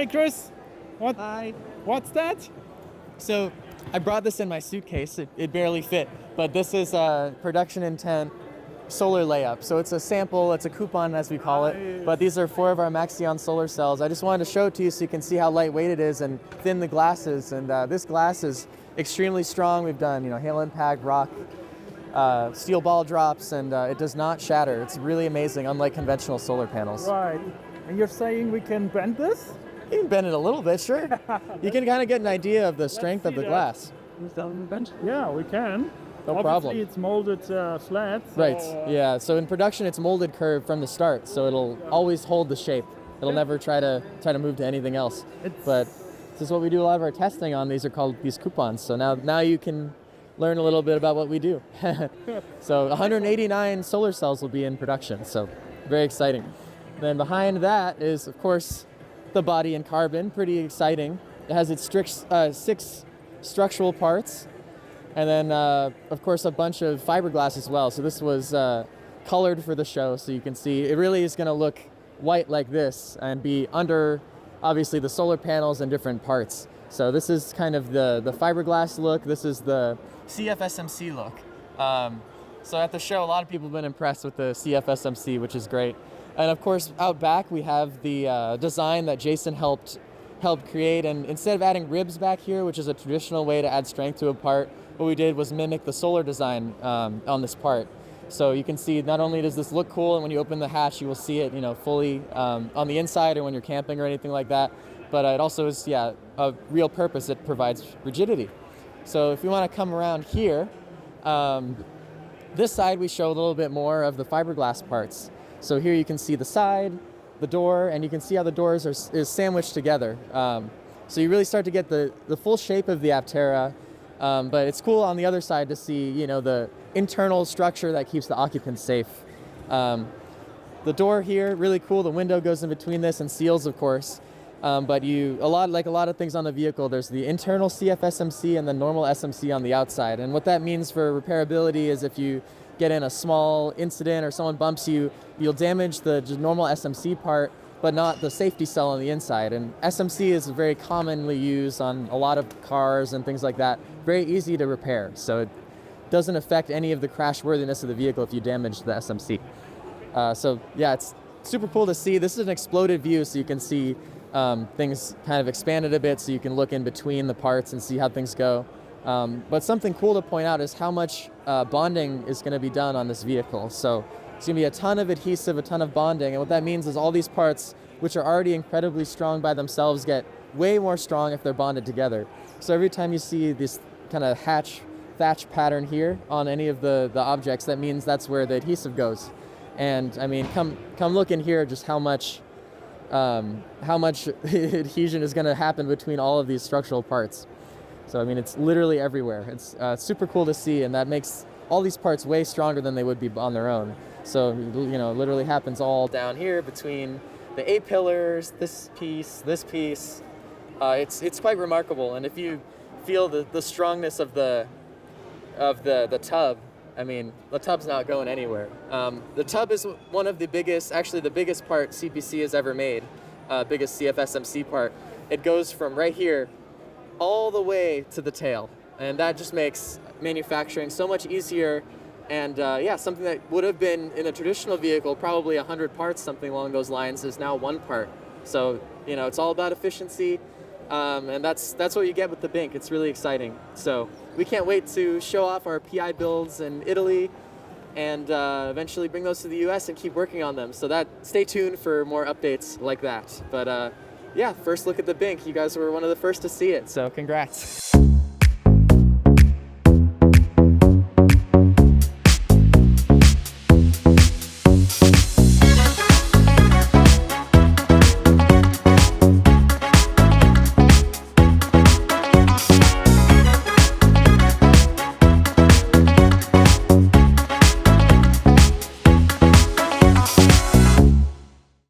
Hi, Chris. Hi. What's that? So I brought this in my suitcase. It barely fit, but this is a production intent solar layup. So it's a sample, it's a coupon as we call it, but these are 4 of our Maxion solar cells. I just wanted to show it to you so you can see how lightweight it is and thin the glass is. And this glass is extremely strong. We've done, hail impact, rock, steel ball drops, and it does not shatter. It's really amazing, unlike conventional solar panels. Right. And you're saying we can bend this? You can bend it a little bit, sure. You can kind of get an idea of the strength of the glass. Yeah, we can. No Obviously, problem. it's molded flat. So, Right, yeah. So in production, it's molded curved from the start, so it'll always hold the shape. It'll never try to move to anything else. But this is what we do a lot of our testing on. These are called these coupons. So now you can learn a little bit about what we do. So 189 solar cells will be in production, so very exciting. Then behind that is, of course, the body in carbon, pretty exciting. It has its 6 structural parts, and then, of course, a bunch of fiberglass as well. So this was colored for the show, so you can see it really is going to look white like this and be under, obviously, the solar panels and different parts. So this is kind of the fiberglass look. This is the CFSMC look. So at the show, a lot of people have been impressed with the CFSMC, which is great. And of course, out back, we have the design that Jason helped create. And instead of adding ribs back here, which is a traditional way to add strength to a part, what we did was mimic the solar design on this part. So you can see not only does this look cool, and when you open the hatch, you will see it, fully on the inside or when you're camping or anything like that. But it also is, a real purpose. It provides rigidity. So if you want to come around here, this side we show a little bit more of the fiberglass parts. So here you can see the side, the door, and you can see how the doors is sandwiched together. So you really start to get the full shape of the Aptera, but it's cool on the other side to see, the internal structure that keeps the occupants safe. The door here, really cool. The window goes in between this and seals, of course. But a lot of things on the vehicle, there's the internal CFSMC and the normal SMC on the outside. And what that means for repairability is if you get in a small incident or someone bumps you, you'll damage the normal SMC part, but not the safety cell on the inside. And SMC is very commonly used on a lot of cars and things like that. Very easy to repair. So it doesn't affect any of the crash worthiness of the vehicle if you damage the SMC. So yeah, it's super cool to see. This is an exploded view, so you can see things kind of expanded a bit, so you can look in between the parts and see how things go. But something cool to point out is how much bonding is going to be done on this vehicle. So it's going to be a ton of adhesive, a ton of bonding, and what that means is all these parts, which are already incredibly strong by themselves, get way more strong if they're bonded together. So every time you see this kind of thatch pattern here on any of the objects, that means that's where the adhesive goes. And I mean, come look in here just how much adhesion is going to happen between all of these structural parts. So I mean, it's literally everywhere. It's super cool to see, and that makes all these parts way stronger than they would be on their own. So literally happens all down here between the A pillars, this piece. It's quite remarkable, and if you feel the strongness of the tub, I mean, the tub's not going anywhere. The tub is one of the biggest, actually the biggest part CPC has ever made, biggest CFSMC part. It goes from right here all the way to the tail, and that just makes manufacturing so much easier. And something that would have been in a traditional vehicle, probably 100 parts, something along those lines, is now 1 part. So it's all about efficiency. And that's what you get with the BinC. It's really exciting. So we can't wait to show off our PI builds in Italy and eventually bring those to the US and keep working on them. So stay tuned for more updates like that. But first look at the BinC. You guys were one of the first to see it, so congrats.